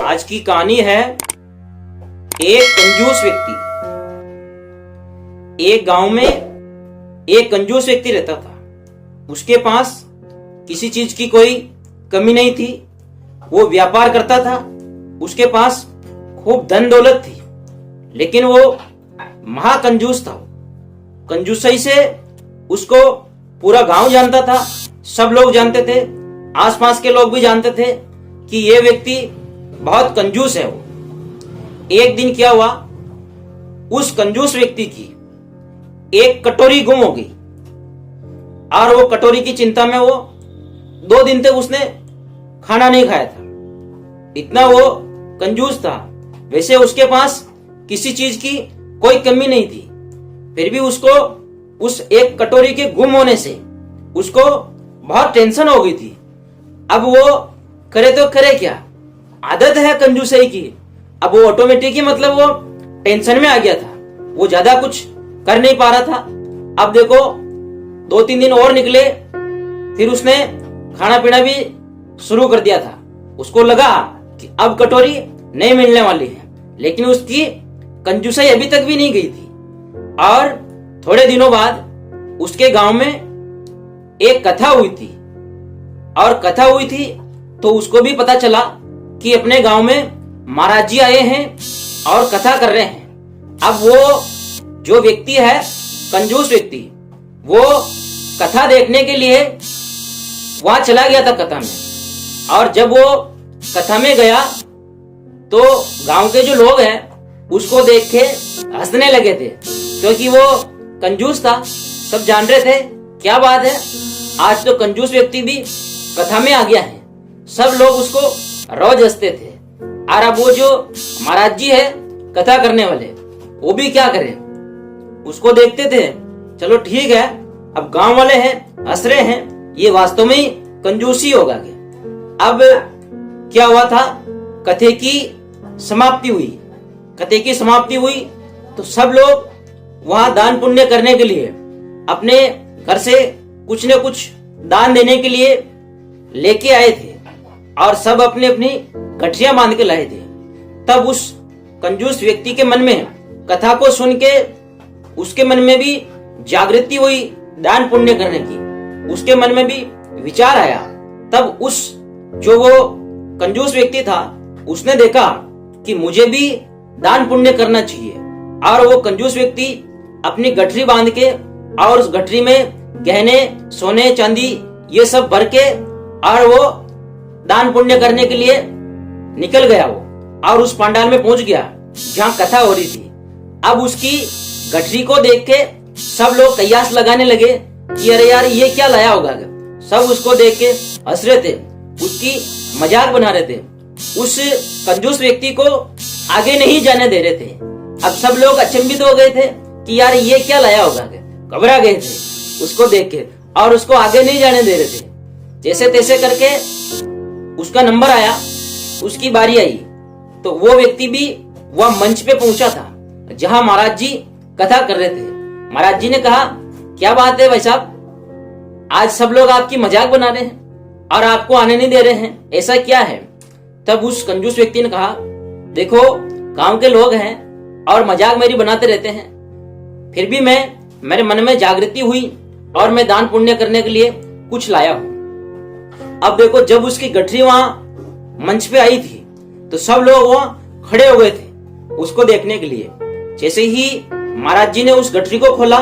आज की कहानी है एक कंजूस व्यक्ति। एक गांव में एक कंजूस व्यक्ति रहता था। उसके पास किसी चीज की कोई कमी नहीं थी। वो व्यापार करता था। उसके पास खूब धन दौलत थी, लेकिन वो महाकंजूस था। कंजूसाई से उसको पूरा गांव जानता था। सब लोग जानते थे, आसपास के लोग भी जानते थे कि ये व्यक्ति बहुत कंजूस है। वो एक दिन क्या हुआ, उस कंजूस व्यक्ति की एक कटोरी गुम हो गई और वो कटोरी की चिंता में वो 2 दिन तक उसने खाना नहीं खाया था। इतना वो कंजूस था। वैसे उसके पास किसी चीज की कोई कमी नहीं थी, फिर भी उसको उस एक कटोरी के गुम होने से उसको बहुत टेंशन हो गई थी। अब वो करे तो करे क्या, आदत है कंजूसाई की। अब वो ऑटोमेटिक ही मतलब वो टेंशन में आ गया था। वो ज्यादा कुछ कर नहीं पा रहा था। अब देखो 2-3 दिन और निकले, फिर उसने खाना पीना भी शुरू कर दिया था। उसको लगा कि अब कटोरी नहीं मिलने वाली है, लेकिन उसकी कंजूसाई अभी तक भी नहीं गई थी। और थोड़े दिनों बाद उसके गांव में एक कथा हुई थी, और कथा हुई थी तो उसको भी पता चला कि अपने गांव में महाराज जी आए हैं और कथा कर रहे हैं। अब वो जो व्यक्ति है कंजूस व्यक्ति, वो कथा देखने के लिए वहां चला गया था कथा में। और जब वो कथा में गया तो गांव के जो लोग हैं उसको देख के हंसने लगे थे, क्योंकि वो कंजूस था। सब जान रहे थे क्या बात है, आज तो कंजूस व्यक्ति भी कथा में आ गया है। सब लोग उसको रोज हंसते थे। और अब वो जो महाराज जी है कथा करने वाले, वो भी क्या करें, उसको देखते थे। चलो ठीक है, अब गांव वाले हैं, हंस रहे हैं, ये वास्तव में ही कंजूसी होगा क्या। अब क्या हुआ था, कथे की समाप्ति हुई। कथे की समाप्ति हुई तो सब लोग वहां दान पुण्य करने के लिए अपने घर से कुछ न कुछ दान देने के लिए लेके आए थे, और सब अपनी अपनी गठरियां बांध के लाए थे। तब उस कंजूस व्यक्ति के मन में कथा को सुन के उसके मन में भी जागृति हुई दान पुण्य करने की। उसके मन में भी विचार आया। तब उस जो वो कंजूस व्यक्ति था उसने देखा कि मुझे भी दान पुण्य करना चाहिए। और वो कंजूस व्यक्ति अपनी गठरी बांध के और उस गठरी में गहने, सोने, चांदी ये सब भर के और वो दान पुण्य करने के लिए निकल गया। वो और उस पंडाल में पहुंच गया जहां कथा हो रही थी। अब उसकी गठरी को देख के सब लोग कयास लगाने लगे कि अरे यार ये क्या लाया होगा। सब उसको देख के हंस रहे थे, उसकी मजाक बना रहे थे। उस कंजूस व्यक्ति को आगे नहीं जाने दे रहे थे। अब सब लोग अचंभित हो गए थे कि यार ये क्या लाया होगा, घबरा गए थे उसको देख के और उसको आगे नहीं जाने दे रहे थे। जैसे तैसे करके उसका नंबर आया, उसकी बारी आई तो वो व्यक्ति भी वह मंच पे पहुंचा था जहां महाराज जी कथा कर रहे थे। महाराज जी ने कहा, क्या बात है भाई साहब, आज सब लोग आपकी मजाक बना रहे हैं और आपको आने नहीं दे रहे हैं, ऐसा क्या है। तब उस कंजूस व्यक्ति ने कहा, देखो गांव के लोग हैं और मजाक मेरी बनाते रहते हैं, फिर भी मेरे मन में जागृति हुई और मैं दान पुण्य करने के लिए कुछ लाया हूं। अब देखो जब उसकी गठरी वहां मंच पे आई थी तो सब लोग वहां खड़े हो गए थे उसको देखने के लिए। जैसे ही महाराज जी ने उस गठरी को खोला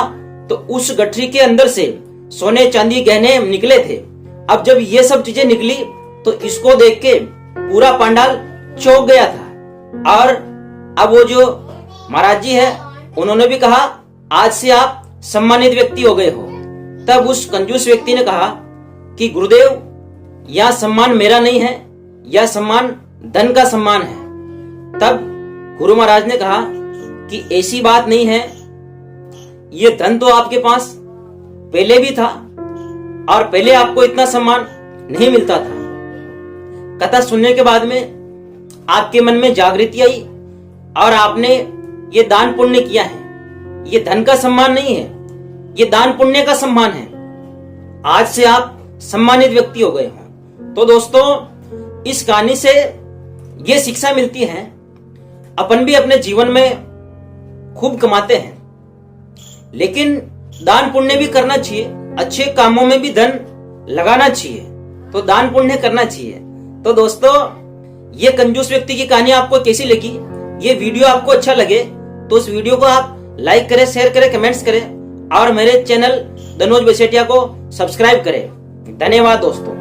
तो उस गठरी के अंदर से सोने चांदी गहने निकले थे। अब जब ये सब चीजें निकली तो इसको देख के पूरा पंडाल चौंक गया था। और अब वो जो महाराज जी है उन्होंने भी कहा, आज से आप सम्मानित व्यक्ति हो गए हो। तब उस कंजूस व्यक्ति ने कहा कि गुरुदेव, यह सम्मान मेरा नहीं है, यह सम्मान धन का सम्मान है। तब गुरु महाराज ने कहा कि ऐसी बात नहीं है, यह धन तो आपके पास पहले भी था और पहले आपको इतना सम्मान नहीं मिलता था। कथा सुनने के बाद में आपके मन में जागृति आई और आपने ये दान पुण्य किया है। ये धन का सम्मान नहीं है, ये दान पुण्य का सम्मान है। आज से आप सम्मानित व्यक्ति हो गए हो। तो दोस्तों, इस कहानी से ये शिक्षा मिलती है, अपन भी अपने जीवन में खूब कमाते हैं, लेकिन दान पुण्य भी करना चाहिए, अच्छे कामों में भी धन लगाना चाहिए, तो दान पुण्य करना चाहिए। तो दोस्तों, ये कंजूस व्यक्ति की कहानी आपको कैसी लगी? ये वीडियो आपको अच्छा लगे तो उस वीडियो को आप लाइक करें, शेयर करें, कमेंट्स करें और मेरे चैनल धनोज बसेटिया को सब्सक्राइब करें। धन्यवाद दोस्तों।